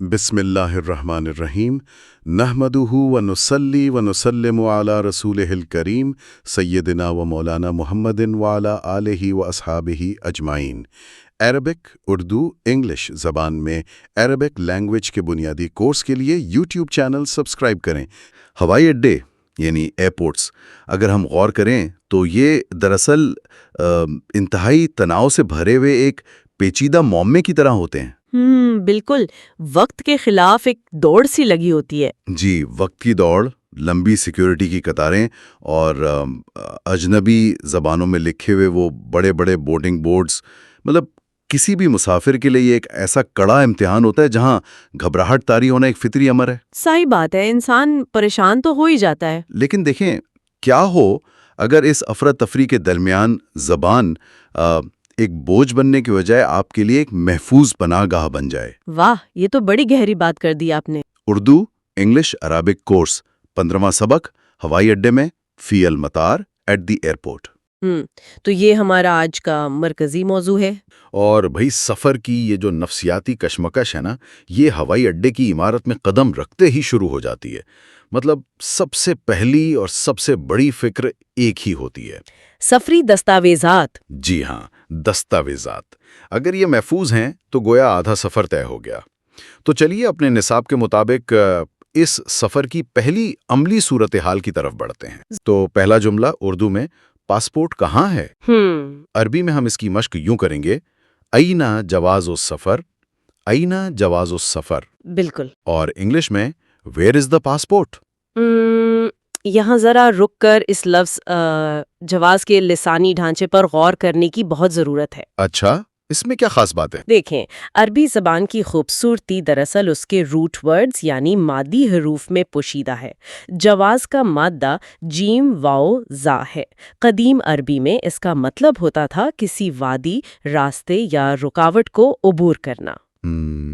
بسم اللہ الرحمن الرحیم نحمدہ ونصلی ونسلم علی رسولہ الکریم سیدنا و مولانا محمد وعلی آلہ و اصحابہ اجمعین۔ عربک، اردو، انگلش زبان میں عربک لینگویج کے بنیادی کورس کے لیے یوٹیوب چینل سبسکرائب کریں۔ ہوائی اڈے یعنی ایئرپورٹس اگر ہم غور کریں تو یہ دراصل انتہائی تناؤ سے بھرے ہوئے ایک پیچیدہ معمے کی طرح ہوتے ہیں۔ بالکل، وقت کے خلاف ایک دوڑ سی لگی ہوتی ہے۔ جی، وقت کی دوڑ، لمبی سیکیورٹی کی قطاریں اور اجنبی زبانوں میں لکھے ہوئے وہ بڑے بڑے بورڈنگ بورڈز، مطلب کسی بھی مسافر کے لیے یہ ایک ایسا کڑا امتحان ہوتا ہے جہاں گھبراہٹ طاری ہونا ایک فطری امر ہے۔ صحیح بات ہے، انسان پریشان تو ہو ہی جاتا ہے۔ لیکن دیکھیں کیا ہو اگر اس افراتفری کے درمیان زبان ایک بوجھ بننے کی بجائے آپ کے لیے ایک محفوظ پناہ گاہ بن جائے۔ واہ، یہ تو بڑی گہری بات کر دی آپ نے۔ اردو، انگلش، عربک کورس 15واں سبق، ہوائی اڈے میں، فی المطار، ایٹ دی ایئرپورٹ۔ تو یہ ہمارا آج کا مرکزی موضوع ہے۔ اور بھئی سفر کی یہ جو نفسیاتی کشمکش ہے نا، یہ ہوائی اڈے کی عمارت میں قدم رکھتے ہی شروع ہو جاتی ہے۔ مطلب سب سے پہلی اور سب سے بڑی فکر ایک ہی ہوتی ہے، سفری دستاویزات۔ جی ہاں، دستاویزات۔ اگر یہ محفوظ ہیں تو گویا آدھا سفر طے ہو گیا۔ تو چلیے اپنے نصاب کے مطابق اس سفر کی پہلی عملی صورتحال کی طرف بڑھتے ہیں۔ تو پہلا جملہ اردو میں پاسپورٹ کہاں ہے؟ عربی میں ہم اس کی مشق یوں کریں گے، اینا جواز السفر، اینا جواز السفر۔ بالکل۔ اور انگلش میں ویئر از دا پاسپورٹ؟ یہاں ذرا رک کر اس لفظ جواز کے لسانی ڈھانچے پر غور کرنے کی بہت ضرورت ہے۔ اچھا، اس میں کیا خاص بات ہے؟ دیکھیں، عربی زبان کی خوبصورتی دراصل اس کے روٹ ورڈز یعنی مادی حروف میں پوشیدہ ہے۔ جواز کا مادہ جیم واو زا ہے۔ قدیم عربی میں اس کا مطلب ہوتا تھا کسی وادی، راستے یا رکاوٹ کو عبور کرنا۔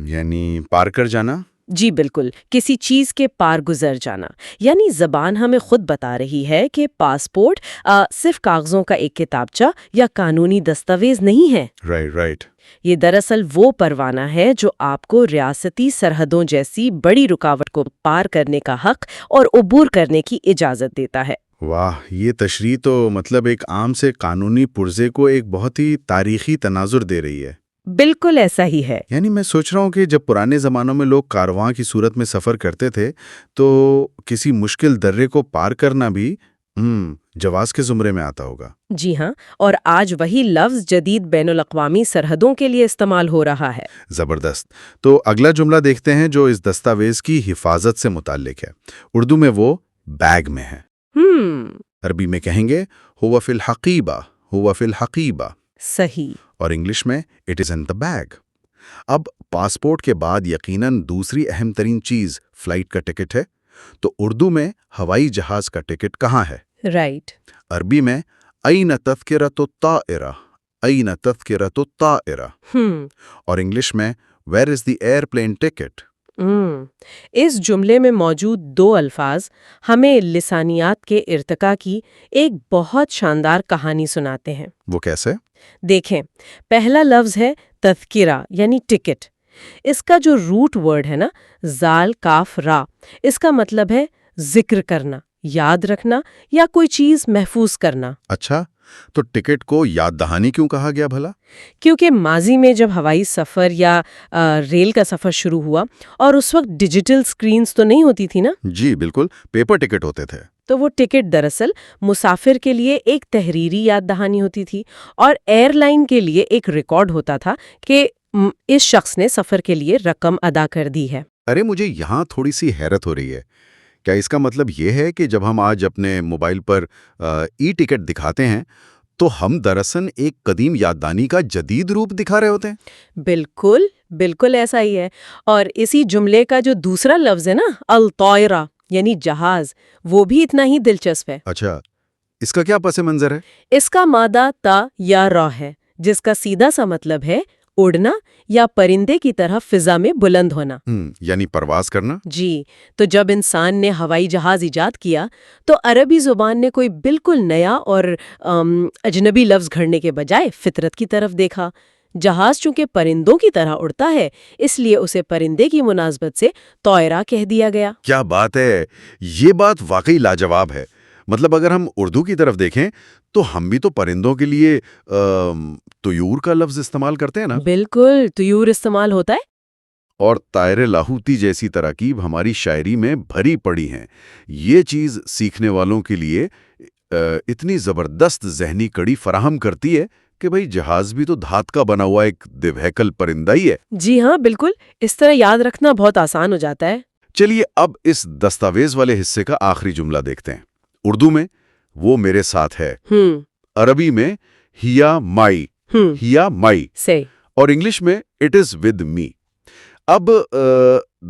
یعنی پار کر جانا؟ جی بالکل، کسی چیز کے پار گزر جانا۔ یعنی زبان ہمیں خود بتا رہی ہے کہ پاسپورٹ صرف کاغذوں کا ایک کتابچہ یا قانونی دستاویز نہیں ہے۔ رائٹ۔ یہ دراصل وہ پروانہ ہے جو آپ کو ریاستی سرحدوں جیسی بڑی رکاوٹ کو پار کرنے کا حق اور عبور کرنے کی اجازت دیتا ہے۔ واہ، یہ تشریح تو مطلب ایک عام سے قانونی پرزے کو ایک بہت ہی تاریخی تناظر دے رہی ہے۔ بالکل ایسا ہی ہے۔ یعنی میں سوچ رہا ہوں کہ جب پرانے زمانوں میں لوگ کارواں کی صورت میں سفر کرتے تھے تو کسی مشکل درے کو پار کرنا بھی جواز کے زمرے میں آتا ہوگا۔ جی ہاں، اور آج وہی لفظ جدید بین الاقوامی سرحدوں کے لیے استعمال ہو رہا ہے۔ زبردست۔ تو اگلا جملہ دیکھتے ہیں جو اس دستاویز کی حفاظت سے متعلق ہے۔ اردو میں وہ بیگ میں ہے۔ عربی میں کہیں گے ہوا فی الحقیبہ، ہوا فی الحقیبہ۔ صحیح۔ اور انگلش میں it is in the bag. اب پاسپورٹ کے بعد یقیناً دوسری اہم ترین چیز فلائٹ کا ٹکٹ ہے، تو اردو میں ہوائی جہاز کا ٹکٹ کہاں ہے؟ رائٹ۔ عربی میں این تذکرۃ الطائرہ، این تذکرۃ الطائرہ۔ اور انگلش میں where is the airplane ticket? اس جملے میں موجود دو الفاظ ہمیں لسانیات کے ارتقاء کی ایک بہت شاندار کہانی سناتے ہیں۔ وہ کیسے؟ دیکھیں، پہلا لفظ ہے تذکرہ یعنی ٹکٹ۔ اس کا جو روٹ ورڈ ہے نا، زال کاف را، اس کا مطلب ہے ذکر کرنا، یاد رکھنا یا کوئی چیز محفوظ کرنا۔ اچھا، تو ٹکٹ کو یاد دہانی کیوں کہا گیا بھلا؟ کیونکہ ماضی میں جب ہوائی سفر یا ریل کا سفر شروع ہوا اور اس وقت ڈیجیٹل سکرینز تو نہیں ہوتی تھی نا۔ جی بالکل، پیپر ٹکٹ ہوتے تھے۔ تو وہ ٹکٹ دراصل مسافر کے لیے ایک تحریری یاد دہانی ہوتی تھی اور ایئر لائن کے لیے ایک ریکارڈ ہوتا تھا کہ اس شخص نے سفر کے لیے رقم ادا کر دی ہے۔ ارے مجھے یہاں تھوڑی سی حیرت ہو رہی ہے، کیا اس کا مطلب یہ ہے کہ جب ہم آج اپنے موبائل پر ای ٹکٹ دکھاتے ہیں تو ہم دراصل ایک قدیم یاددانی کا جدید روپ دکھا رہے ہوتے ہیں؟ بالکل، بالکل ایسا ہی ہے۔ اور اسی جملے کا جو دوسرا لفظ ہے نا، الطائرہ یعنی جہاز، وہ بھی اتنا ہی دلچسپ ہے۔ اچھا، اس کا کیا پس منظر ہے؟ اس کا مادہ تا یا را ہے، جس کا سیدھا سا مطلب ہے اڑنا یا پرندے کی طرح فضا میں بلند ہونا۔ یعنی پرواز کرنا۔ جی، تو جب انسان نے ہوائی جہاز ایجاد کیا تو عربی زبان نے کوئی بالکل نیا اور اجنبی لفظ گھڑنے کے بجائے فطرت کی طرف دیکھا، جہاز چونکہ پرندوں کی طرح اڑتا ہے اس لیے اسے پرندے کی مناسبت سے طائرہ کہہ دیا گیا۔ کیا بات ہے! یہ بات واقعی لاجواب ہے۔ مطلب اگر ہم اردو کی طرف دیکھیں تو ہم بھی تو پرندوں کے لیے طیور کا لفظ استعمال کرتے ہیں نا؟ بالکل، طیور استعمال ہوتا ہے۔ اور طائر لاہوتی جیسی تراکیب ہماری شاعری میں بھری پڑی ہیں۔ یہ چیز سیکھنے والوں کے لیے اتنی زبردست ذہنی کڑی فراہم کرتی ہے کہ بھئی جہاز بھی تو دھات کا بنا ہوا ایک دوہیکل پرندہ ہی ہے۔ جی ہاں، بالکل، اس طرح یاد رکھنا بہت آسان ہو جاتا ہے۔ چلیے اب اس دستاویز والے حصے کا آخری جملہ دیکھتے ہیں۔ اردو میں وہ میرے ساتھ ہے، عربی میں ہیا مائی، ہیا مائی، صحیح۔ اور انگلش میں اٹ از ود می۔ اب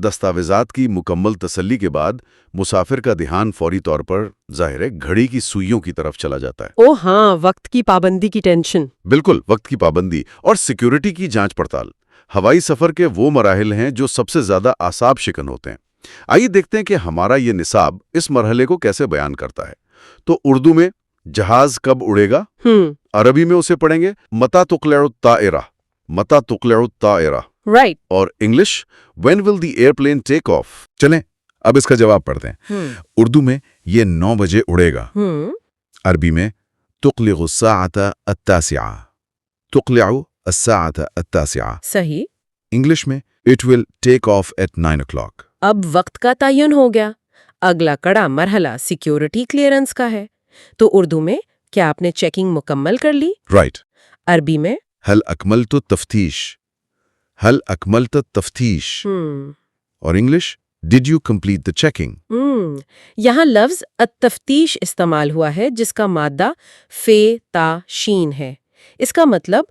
دستاویزات کی مکمل تسلی کے بعد مسافر کا دھیان فوری طور پر ظاہر ہے گھڑی کی سوئیوں کی طرف چلا جاتا ہے۔ او ہاں، وقت کی پابندی کی ٹینشن۔ بالکل، وقت کی پابندی اور سیکیورٹی کی جانچ پڑتال۔ ہوائی سفر کے وہ مراحل ہیں جو سب سے زیادہ اعصاب شکن ہوتے ہیں۔ آئیے دیکھتے ہیں کہ ہمارا یہ نصاب اس مرحلے کو کیسے بیان کرتا ہے۔ تو اردو میں جہاز کب اڑے گا؟ عربی میں اسے پڑھیں گے متا تقلع الطائرہ، متا تقلع الطائرہ۔ رائٹ۔ اور English when will the airplane take of? چلیں اب اس کا جواب پڑھتے ہیں۔ اردو میں یہ 9 بجے اڑے گا۔ عربی میں تقلع الساعة التاسعة، تقلع الساعة التاسعة۔ صحیح۔ انگلش میں it will take off at 9 o'clock۔ اب وقت کا تعین ہو گیا۔ اگلا کڑا مرحلہ سیکیورٹی کلیئرنس کا ہے۔ تو اردو میں کیا آپ نے چیکنگ مکمل کر لی؟ رائٹ۔ عربی میں هل اکملت التفتیش، هل اکملت التفتیش۔ اور English did you complete the checking? یہاں لفظ التفتیش استعمال ہوا ہے جس کا مادہ فے تا شین ہے۔ اس کا مطلب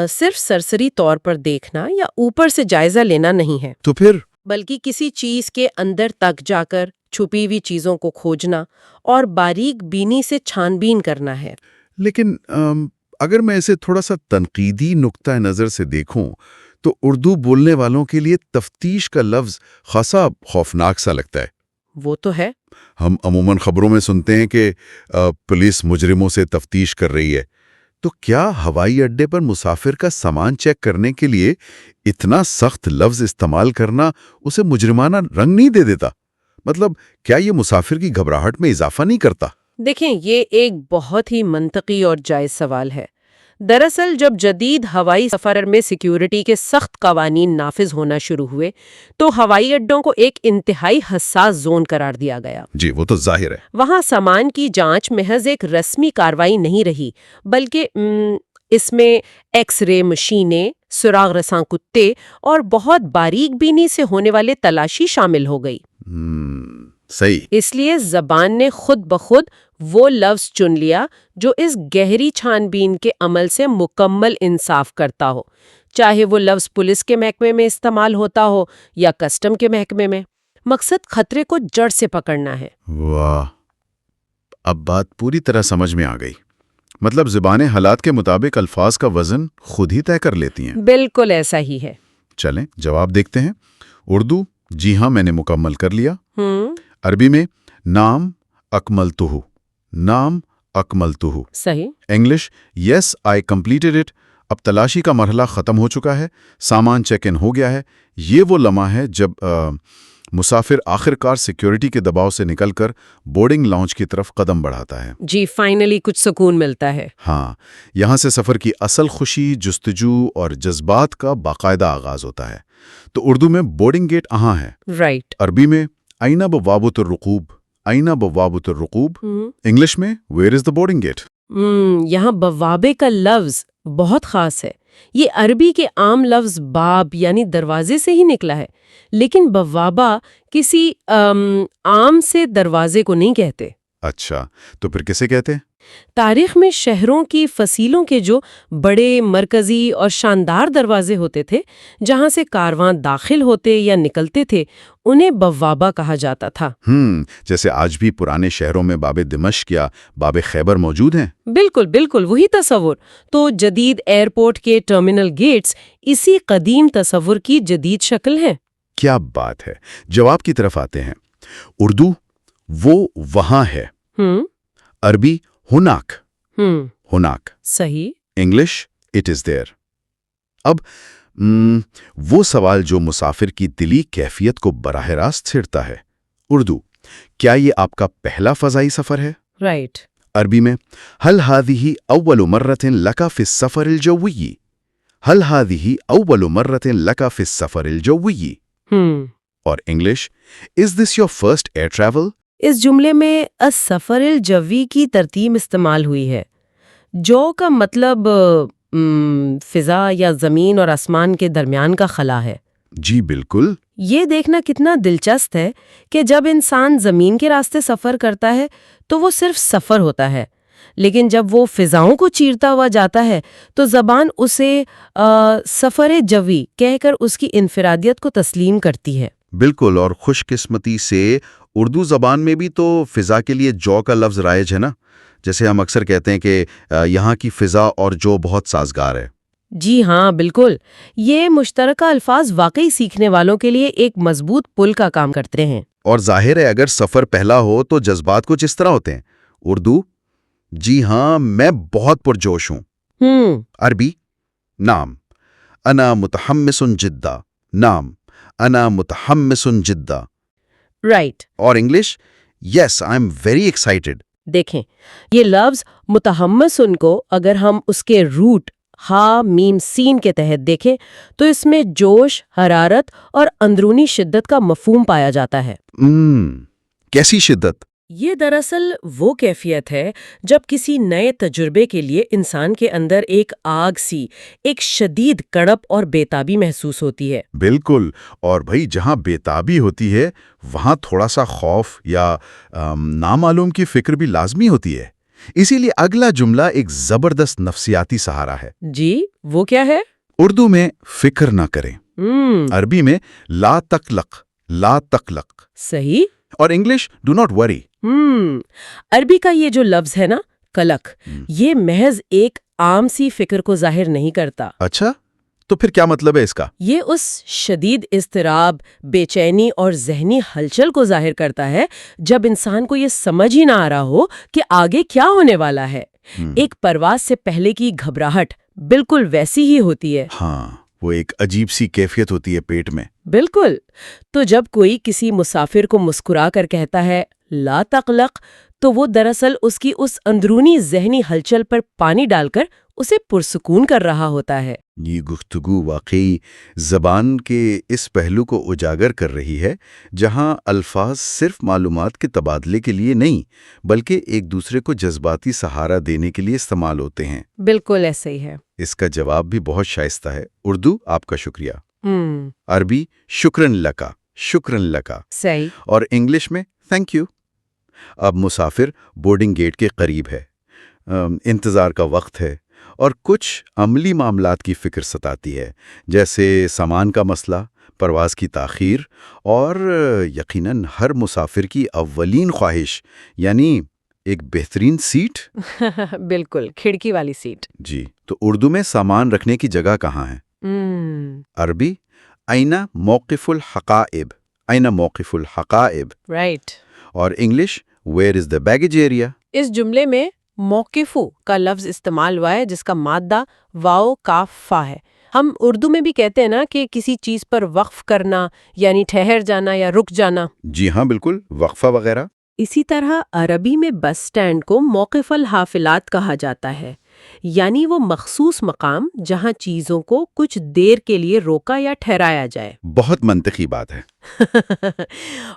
صرف سرسری طور پر دیکھنا یا اوپر سے جائزہ لینا نہیں ہے، تو پھر بلکہ کسی چیز کے اندر تک جا کر چھپی ہوئی چیزوں کو کھوجنا اور باریک بینی سے چھان بین کرنا ہے۔ لیکن اگر میں اسے تھوڑا سا تنقیدی نقطہ نظر سے دیکھوں تو اردو بولنے والوں کے لیے تفتیش کا لفظ خاصا خوفناک سا لگتا ہے۔ وہ تو ہے۔ ہم عموماً خبروں میں سنتے ہیں کہ پولیس مجرموں سے تفتیش کر رہی ہے، تو کیا ہوائی اڈے پر مسافر کا سامان چیک کرنے کے لیے اتنا سخت لفظ استعمال کرنا اسے مجرمانہ رنگ نہیں دے دیتا؟ مطلب کیا یہ مسافر کی گھبراہٹ میں اضافہ نہیں کرتا؟ دیکھیں، یہ ایک بہت ہی منطقی اور جائز سوال ہے۔ دراصل جب جدید ہوائی سفر میں سیکیورٹی کے سخت قوانین نافذ ہونا شروع ہوئے تو ہوائی اڈوں کو ایک انتہائی حساس زون قرار دیا گیا۔ جی وہ تو ظاہر ہے۔ وہاں سامان کی جانچ محض ایک رسمی کارروائی نہیں رہی، بلکہ اس میں ایکس رے مشینیں، سراغ رساں کتے اور بہت باریک بینی سے ہونے والے تلاشی شامل ہو گئی۔ صحیح۔ اس لیے زبان نے خود بخود وہ لفظ چن لیا جو اس گہری چھان بین کے عمل سے مکمل انصاف کرتا ہو، چاہے وہ لفظ پولیس کے محکمے میں استعمال ہوتا ہو یا کسٹم کے محکمے میں۔ مقصد خطرے کو جڑ سے پکڑنا ہے۔ واہ، اب بات پوری طرح سمجھ میں آ گئی۔ مطلب زبانیں حالات کے مطابق الفاظ کا وزن خود ہی طے کر لیتی ہیں۔ بالکل ایسا ہی ہے۔ چلیں جواب دیکھتے ہیں۔ اردو جی ہاں میں نے مکمل کر لیا۔ عربی میں نام اکملتہ، نام اکملتہ۔ صحیح۔ English yes I completed it. اب تلاشی کا مرحلہ ختم ہو چکا ہے، سامان چیک ان ہو گیا ہے۔ یہ وہ لمحہ ہے جب مسافر آخر کار سیکیورٹی کے دباؤ سے نکل کر بورڈنگ لاؤنج کی طرف قدم بڑھاتا ہے۔ جی فائنلی کچھ سکون ملتا ہے۔ ہاں، یہاں سے سفر کی اصل خوشی، جستجو اور جذبات کا باقاعدہ آغاز ہوتا ہے۔ تو اردو میں بورڈنگ گیٹ اہاں ہے۔ رائٹ۔ عربی میں اینا بوابۃ الرقوب، اینا بوابۃ الرقوب۔ انگلش میں where is the boarding gate? یہاں بوابے کا لفظ بہت خاص ہے۔ یہ عربی کے عام لفظ باب یعنی دروازے سے ہی نکلا ہے، لیکن بوابہ کسی عام سے دروازے کو نہیں کہتے۔ اچھا، تو پھر کسے کہتے ہیں؟ تاریخ میں شہروں کی فصیلوں کے جو بڑے مرکزی اور شاندار دروازے ہوتے تھے جہاں سے کارواں داخل ہوتے یا نکلتے تھے انہیں بوابہ کہا جاتا تھا۔ جیسے آج بھی پرانے شہروں میں باب دمشق یا باب خیبر موجود ہیں۔ بالکل بالکل وہی تصور۔ تو جدید ایئرپورٹ کے ٹرمینل گیٹس اسی قدیم تصور کی جدید شکل ہیں۔ کیا بات ہے! جواب کی طرف آتے ہیں۔ اردو وہ وہاں ہے، عربی ہناک، ہناک۔ صحیح۔ انگلش اٹ از دیر۔ اب وہ سوال جو مسافر کی دلی کیفیت کو براہ راست چھیڑتا ہے، اردو، کیا یہ آپ کا پہلا فضائی سفر ہے؟ رائٹ. عربی میں هل هذه أول مرة لك في السفر الجوي؟ هل هذه أول مرة لك في السفر الجوي؟ اور English Is this your first air travel؟ اس جملے میں السفر الجوی کی ترتیب استعمال ہوئی ہے. جو کا مطلب فضا یا زمین اور آسمان کے درمیان کا خلا ہے. جی بالکل. یہ دیکھنا کتنا دلچسپ ہے کہ جب انسان زمین کے راستے سفر کرتا ہے تو وہ صرف سفر ہوتا ہے، لیکن جب وہ فضاؤں کو چیرتا ہوا جاتا ہے تو زبان اسے سفر جوی کہہ کر اس کی انفرادیت کو تسلیم کرتی ہے. بالکل، اور خوش قسمتی سے اردو زبان میں بھی تو فضا کے لیے جو کا لفظ رائج ہے نا. جیسے ہم اکثر کہتے ہیں کہ یہاں کی فضا اور جو بہت سازگار ہے. جی ہاں بالکل. یہ مشترکہ الفاظ واقعی سیکھنے والوں کے لیے ایک مضبوط پل کا کام کرتے ہیں. اور ظاہر ہے اگر سفر پہلا ہو تو جذبات کچھ اس طرح ہوتے ہیں. اردو، جی ہاں میں بہت پرجوش ہوں. عربی، نام انا متحمس جدا، نام انا متحمس جدا. رائٹ. اور English, yes I am very excited. دیکھیں یہ لفظ متحمسن کو اگر ہم اس کے روٹ ہا میم سین کے تحت دیکھیں تو اس میں جوش، حرارت اور اندرونی شدت کا مفہوم پایا جاتا ہے. کیسی شدت؟ یہ دراصل وہ کیفیت ہے جب کسی نئے تجربے کے لیے انسان کے اندر ایک آگ سی، ایک شدید کڑپ اور بیتابی محسوس ہوتی ہے. بالکل. اور بھائی جہاں بیتابی ہوتی ہے وہاں تھوڑا سا خوف یا نامعلوم کی فکر بھی لازمی ہوتی ہے. اسی لیے اگلا جملہ ایک زبردست نفسیاتی سہارا ہے. جی وہ کیا ہے؟ اردو میں فکر نہ کریں، عربی میں لا تقلق، لا تقلق. صحیح. اور انگلش ڈو ناٹ وری. عربی کا یہ جو لفظ ہے نا قلق، یہ محض ایک عام سی فکر کو ظاہر نہیں کرتا. اچھا تو پھر کیا مطلب ہے اس کا؟ یہ اس شدید اضطراب، بے چینی اور ذہنی ہلچل کو ظاہر کرتا ہے جب انسان کو یہ سمجھ ہی نہ آ رہا ہو کہ آگے کیا ہونے والا ہے. ایک پرواز سے پہلے کی گھبراہٹ بالکل ویسی ہی ہوتی ہے. ہاں، وہ ایک عجیب سی کیفیت ہوتی ہے پیٹ میں. بالکل. تو جب کوئی کسی مسافر کو مسکرا کر کہتا ہے لا تقلق، تو وہ دراصل اس کی اس اندرونی ذہنی ہلچل پر پانی ڈال کر اسے پرسکون کر رہا ہوتا ہے. یہ گفتگو واقعی زبان کے اس پہلو کو اجاگر کر رہی ہے جہاں الفاظ صرف معلومات کے تبادلے کے لیے نہیں بلکہ ایک دوسرے کو جذباتی سہارا دینے کے لیے استعمال ہوتے ہیں. بالکل ایسا ہی ہے. اس کا جواب بھی بہت شائستہ ہے. اردو، آپ کا شکریہ. عربی، شکرن لکا، شکرن لکا. صحیح. اور انگلش میں تھینک یو. اب مسافر بورڈنگ گیٹ کے قریب ہے، انتظار کا وقت ہے اور کچھ عملی معاملات کی فکر ستاتی ہے، جیسے سامان کا مسئلہ، پرواز کی تاخیر اور یقیناً ہر مسافر کی اولین خواہش یعنی ایک بہترین سیٹ. بالکل، کھڑکی والی سیٹ. جی تو اردو میں سامان رکھنے کی جگہ کہاں ہے؟ عربی، این موقف الحقائب، این موقف الحقائب. رائٹ. اور English, where is the baggage area. اس جملے میں موقفو کا لفظ استعمال ہوا ہے جس کا مادہ واو کاف فا ہے. ہم اردو میں بھی کہتے ہیں نا کہ کسی چیز پر وقف کرنا یعنی ٹھہر جانا یا رک جانا. جی ہاں بالکل، وقفہ وغیرہ. اسی طرح عربی میں بس سٹینڈ کو موقف الحافلات کہا جاتا ہے، یعنی وہ مخصوص مقام جہاں چیزوں کو کچھ دیر کے لیے روکا یا ٹھہرایا جائے. بہت منطقی بات ہے.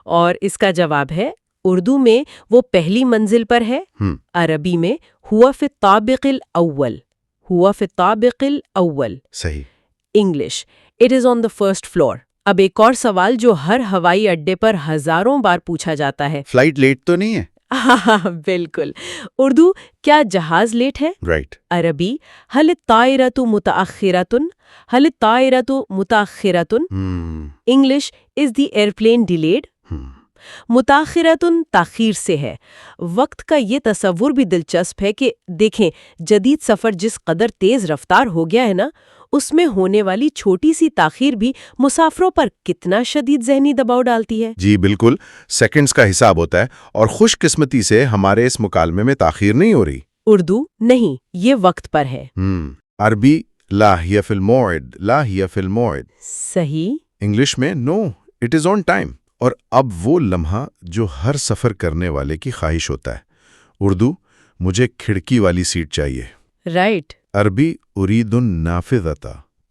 اور اس کا جواب ہے اردو میں وہ پہلی منزل پر ہے، عربی میں ہوا فی الطابق الاول، ہوا فی الطابق الاول. صحیح. English, it is on the first floor. اب ایک اور سوال جو ہر ہوائی اڈے پر ہزاروں بار پوچھا جاتا ہے، فلائٹ لیٹ تو نہیں ہے؟ بالکل. اردو، کیا جہاز لیٹ ہے؟ رائٹ. عربی، هل الطائرة متأخرة، هل الطائرة متأخرة. English, is the airplane delayed. متاخرتن تاخیر سے ہے. وقت کا یہ تصور بھی دلچسپ ہے کہ دیکھیں جدید سفر جس قدر تیز رفتار ہو گیا ہے نا، اس میں ہونے والی چھوٹی سی تاخیر بھی مسافروں پر کتنا شدید ذہنی دباؤ ڈالتی ہے. جی بالکل، سیکنڈز کا حساب ہوتا ہے اور خوش قسمتی سے ہمارے اس مکالمے میں تاخیر نہیں ہو رہی. اردو، نہیں، یہ وقت پر ہے. عربی، لا ہی فی الموعد، لا ہی فی الموعد۔ صحیح۔ انگلش میں نو اٹ از آن ٹائم، اور اب وہ لمحہ جو ہر سفر کرنے والے کی خواہش ہوتا ہے۔ اردو مجھے کھڑکی والی سیٹ چاہیے۔ رائٹ۔ عربی ارید النافذۃ،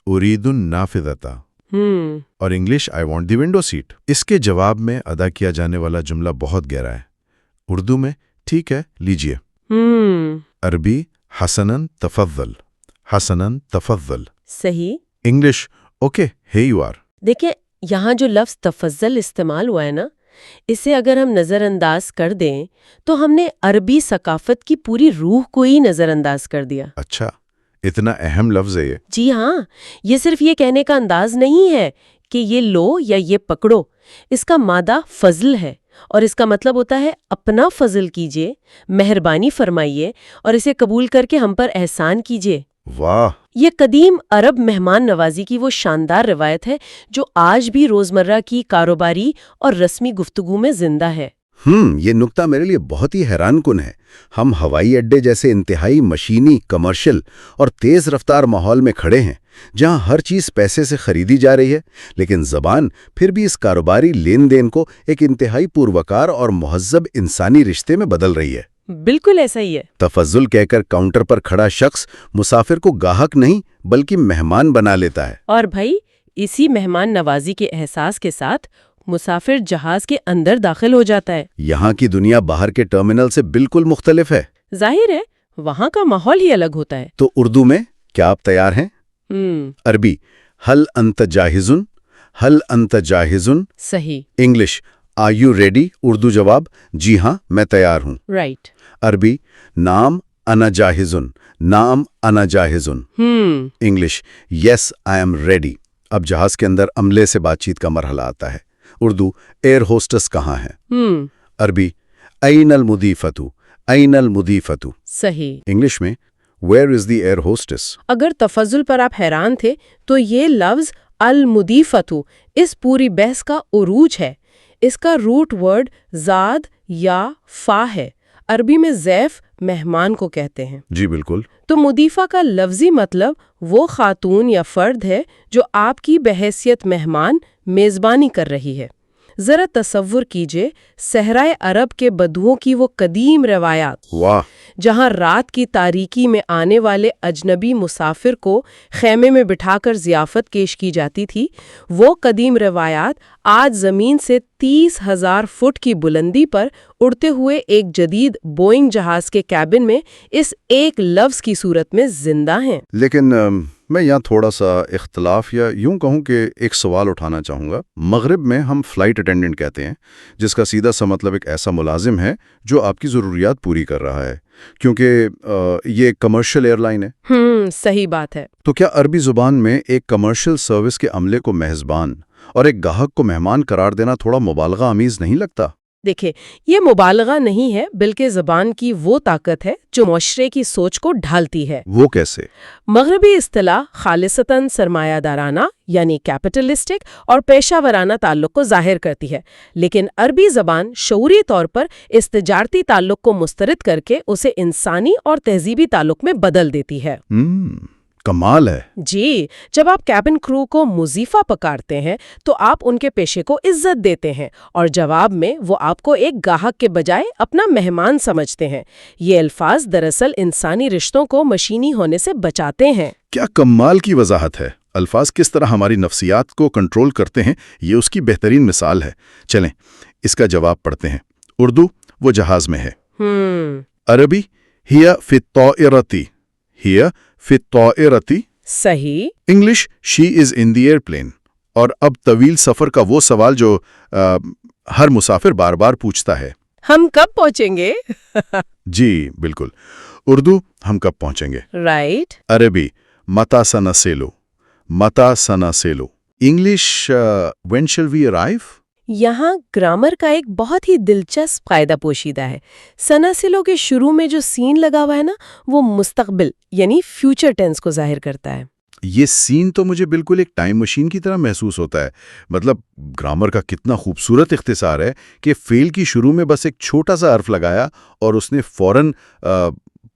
ارید النافذۃ، اور English I want the window seat. اس کے جواب میں ادا کیا جانے والا جملہ بہت گہرا ہے۔ اردو میں ٹھیک ہے لیجئے۔ عربی حسناً تفضل، حسناً تفضل۔ صحیح۔ English okay here you are. دیکھیں یہاں جو لفظ تفضل استعمال ہوا ہے نا، اسے اگر ہم نظر انداز کر دیں تو ہم نے عربی ثقافت کی پوری روح کو ہی نظر انداز کر دیا۔ اچھا، اتنا اہم لفظ ہے یہ؟ جی ہاں، یہ صرف یہ کہنے کا انداز نہیں ہے کہ یہ لو یا یہ پکڑو۔ اس کا مادہ فضل ہے، اور اس کا مطلب ہوتا ہے اپنا فضل کیجئے، مہربانی فرمائیے، اور اسے قبول کر کے ہم پر احسان کیجئے۔ واہ! یہ قدیم عرب مہمان نوازی کی وہ شاندار روایت ہے جو آج بھی روزمرہ کی کاروباری اور رسمی گفتگو میں زندہ ہے۔ یہ نکتہ میرے لیے بہت ہی حیران کن ہے۔ ہم ہوائی اڈے جیسے انتہائی مشینی، کمرشل اور تیز رفتار ماحول میں کھڑے ہیں، جہاں ہر چیز پیسے سے خریدی جا رہی ہے، لیکن زبان پھر بھی اس کاروباری لین دین کو ایک انتہائی پروکار اور مہذب انسانی رشتے میں بدل رہی ہے۔ بالکل ایسا ہی ہے۔ تفضل کہہ کر کاؤنٹر پر کھڑا شخص مسافر کو گاہک نہیں بلکہ مہمان بنا لیتا ہے۔ اور بھائی اسی مہمان نوازی کے احساس کے ساتھ مسافر جہاز کے اندر داخل ہو جاتا ہے۔ یہاں کی دنیا باہر کے ٹرمینل سے بالکل مختلف ہے۔ ظاہر ہے وہاں کا ماحول ہی الگ ہوتا ہے۔ تو اردو میں کیا آپ تیار ہیں؟ عربی ہل انت جاہزن، ہل انت جاہزن۔ صحیح۔ English are you ready? Urdu جواب جی ہاں میں تیار ہوں۔ رائٹ۔ عربی نام انا جاہزن، نام انا جاہزن۔ English yes I am ready. اب جہاز کے اندر عملے سے بات چیت کا مرحلہ آتا ہے۔ اردو ایئر ہوسٹس کہاں ہے؟ عربی این المضیفۃ، این المضیفۃ۔ صحیح۔ انگلش میں where is the air hostess? اگر تفضل پر آپ حیران تھے تو یہ لفظ المضیفۃ اس پوری بحث کا عروج ہے۔ اس کا روٹ ورڈ زاد یا فا ہے۔ عربی میں ضیف مہمان کو کہتے ہیں۔ جی بالکل۔ تو مضیفہ کا لفظی مطلب وہ خاتون یا فرد ہے جو آپ کی بحیثیت مہمان میزبانی کر رہی ہے۔ ذرا تصور کیجئے صحرائے عرب کے بدوؤں کی وہ قدیم روایات، واہ! جہاں رات کی تاریکی میں آنے والے اجنبی مسافر کو خیمے میں بٹھا کر ضیافت پیش کی جاتی تھی۔ وہ قدیم روایات آج زمین سے 30,000 فٹ کی بلندی پر اڑتے ہوئے ایک جدید بوئنگ جہاز کے کیبن میں اس ایک لفظ کی صورت میں زندہ ہیں۔ لیکن میں یہاں تھوڑا سا اختلاف یا یوں کہوں کہ ایک سوال اٹھانا چاہوں گا۔ مغرب میں ہم فلائٹ اٹینڈنٹ کہتے ہیں، جس کا سیدھا سا مطلب ایک ایسا ملازم ہے جو آپ کی ضروریات پوری کر رہا ہے، کیونکہ یہ کمرشل ایئر لائن ہے۔ صحیح بات ہے۔ تو کیا عربی زبان میں ایک کمرشل سروس کے عملے کو میزبان اور ایک گاہک کو مہمان قرار دینا تھوڑا مبالغہ آمیز نہیں لگتا؟ دیکھیں یہ مبالغہ نہیں ہے، بلکہ زبان کی وہ طاقت ہے جو معاشرے کی سوچ کو ڈھالتی ہے۔ وہ کیسے؟ مغربی اصطلاح خالصتاً سرمایہ دارانہ یعنی کیپٹلسٹک اور پیشہ ورانہ تعلق کو ظاہر کرتی ہے، لیکن عربی زبان شعوری طور پر اس تجارتی تعلق کو مسترد کر کے اسے انسانی اور تہذیبی تعلق میں بدل دیتی ہے۔ کمال ہے۔ جی، جب آپ کیبن کرو کو مضیفہ پکارتے ہیں تو آپ ان کے پیشے کو عزت دیتے ہیں، اور جواب میں وہ آپ کو ایک گاہک کے بجائے اپنا مہمان سمجھتے ہیں۔ یہ الفاظ دراصل انسانی رشتوں کو مشینی ہونے سے بچاتے ہیں۔ کیا کمال کی وضاحت ہے! الفاظ کس طرح ہماری نفسیات کو کنٹرول کرتے ہیں، یہ اس کی بہترین مثال ہے۔ چلیں اس کا جواب پڑھتے ہیں۔ اردو وہ جہاز میں ہے۔ عربی ہی فی الطائرۃ، ہی فی الطائرۃ۔ صحیح۔ انگلش شی از ان دی ایئرپلین۔ اور اب طویل سفر کا وہ سوال جو ہر مسافر بار بار پوچھتا ہے، ہم کب پہنچیں گے؟ جی بالکل۔ اردو ہم کب پہنچیں گے؟ رائٹ۔ عربی متا سنسیلو، متا سنسیلو۔ انگلش وین شل وی ارائیو؟ یہاں گرامر کا ایک بہت ہی دلچسپ قاعدہ پوشیدہ ہے۔ سناسلو کے شروع میں جو سین لگا ہوا ہے نا، وہ مستقبل یعنی فیوچر ٹینس کو ظاہر کرتا ہے۔ یہ سین تو مجھے بالکل ایک ٹائم مشین کی طرح محسوس ہوتا ہے۔ مطلب گرامر کا کتنا خوبصورت اختصار ہے کہ فعل کی شروع میں بس ایک چھوٹا سا حرف لگایا اور اس نے فوراً